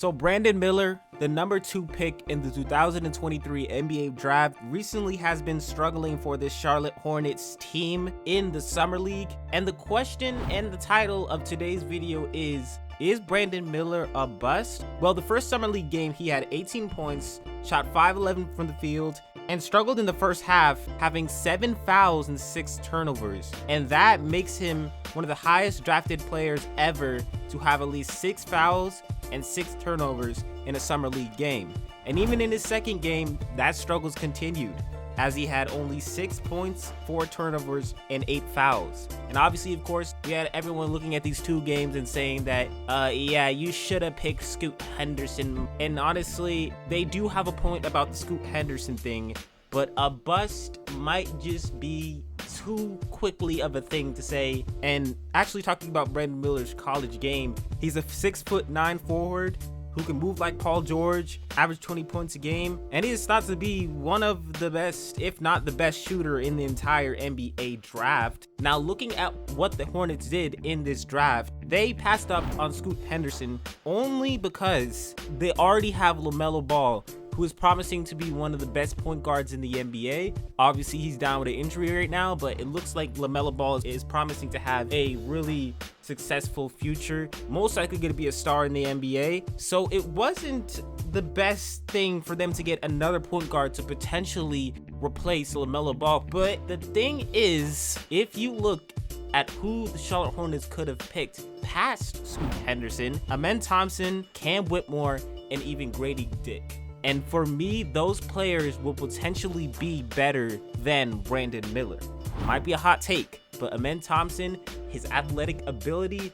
So Brandon Miller, the #2 pick in the 2023 NBA draft, recently has been struggling for this Charlotte Hornets team in the Summer League. And the question and the title of today's video is Brandon Miller a bust? Well, the first Summer League game, he had 18 points, shot 5-11 from the field, and struggled in the first half, having 7 fouls and 6 turnovers. And that makes him one of the highest drafted players ever to have at least 6 fouls and 6 turnovers in a Summer League game. And even in his second game, that struggles continued, as he had only 6 points, 4 turnovers, and 8 fouls. And obviously, of course, we had everyone looking at these 2 games and saying that, yeah, you should have picked Scoot Henderson. And honestly, they do have a point about the Scoot Henderson thing, but a bust might just be too quickly of a thing to say. And actually talking about Brandon Miller's college game, he's a 6'9" forward who can move like Paul George, average 20 points a game, and he is thought to be one of the best, if not the best shooter in the entire NBA draft. Now, looking at what the Hornets did in this draft, they passed up on Scoot Henderson only because they already have LaMelo Ball, who is promising to be one of the best point guards in the NBA. Obviously, he's down with an injury right now, but it looks like LaMelo Ball is promising to have a really successful future, most likely going to be a star in the NBA. So it wasn't the best thing for them to get another point guard to potentially replace LaMelo Ball. But the thing is, if you look at who the Charlotte Hornets could have picked past Scoot Henderson, Amen Thompson, Cam Whitmore, and even Grady Dick. And for me, those players will potentially be better than Brandon Miller. Might be a hot take, but Amen Thompson, his athletic ability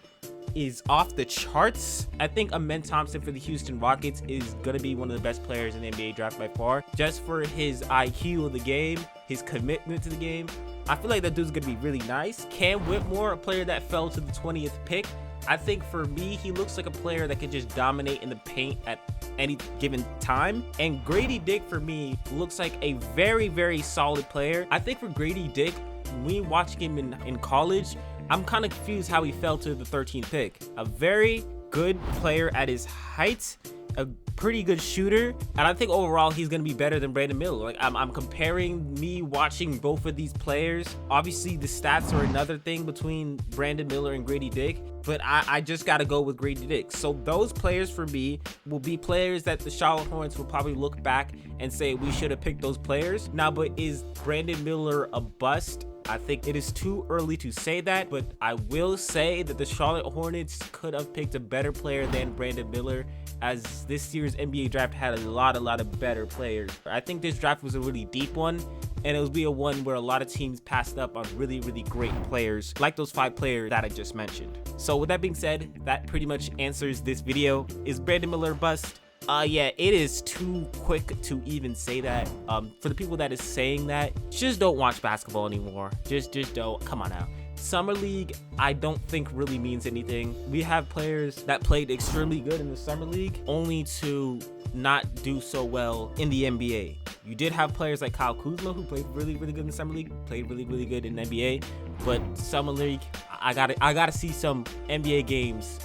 is off the charts. I think Amen Thompson for the Houston Rockets is going to be one of the best players in the NBA draft by far, just for his IQ of the game, his commitment to the game. I feel like that dude's going to be really nice. Cam Whitmore, a player that fell to the 20th pick, I think for me, he looks like a player that can just dominate in the paint at any given time. And Grady Dick, for me, looks like a very, very solid player. I think for Grady Dick, when watching him in college, I'm kind of confused how he fell to the 13th pick. A very good player at his height, a pretty good shooter, and I think overall he's going to be better than Brandon Miller. Like, I'm comparing me watching both of these players. Obviously, the stats are another thing between Brandon Miller and Grady Dick, but I just got to go with Grady Dick. So those players for me will be players that the Charlotte Hornets will probably look back and say we should have picked those players. Now, but is Brandon Miller a bust? I think it is too early to say that, but I will say that the Charlotte Hornets could have picked a better player than Brandon Miller, as this year's NBA draft had a lot of better players. I think this draft was a really deep one, and it will be a one where a lot of teams passed up on really great players, like those 5 players that I just mentioned. So with that being said, that pretty much answers this video. Is Brandon Miller a bust? Yeah, it is too quick to even say that. For the people that is saying that, just don't watch basketball anymore. Just don't. Come on now. Summer League, I don't think really means anything. We have players that played extremely good in the Summer League, only to not do so well in the NBA. You did have players like Kyle Kuzma, who played really good in the Summer League, played really good in the NBA, but Summer League, I gotta see some NBA games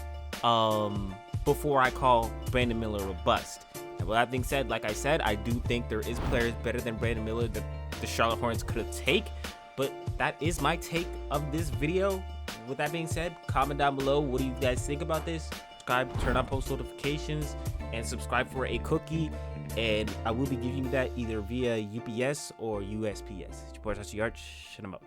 before I call Brandon Miller a bust. And with that being said, like I said, I do think there is players better than Brandon Miller that the Charlotte Hornets could have taken. But that is my take of this video. With that being said, comment down below, what do you guys think about this? Subscribe, turn on post notifications, and subscribe for a cookie. And I will be giving you that either via UPS or USPS. It's your boy, Arch. Shut 'em up.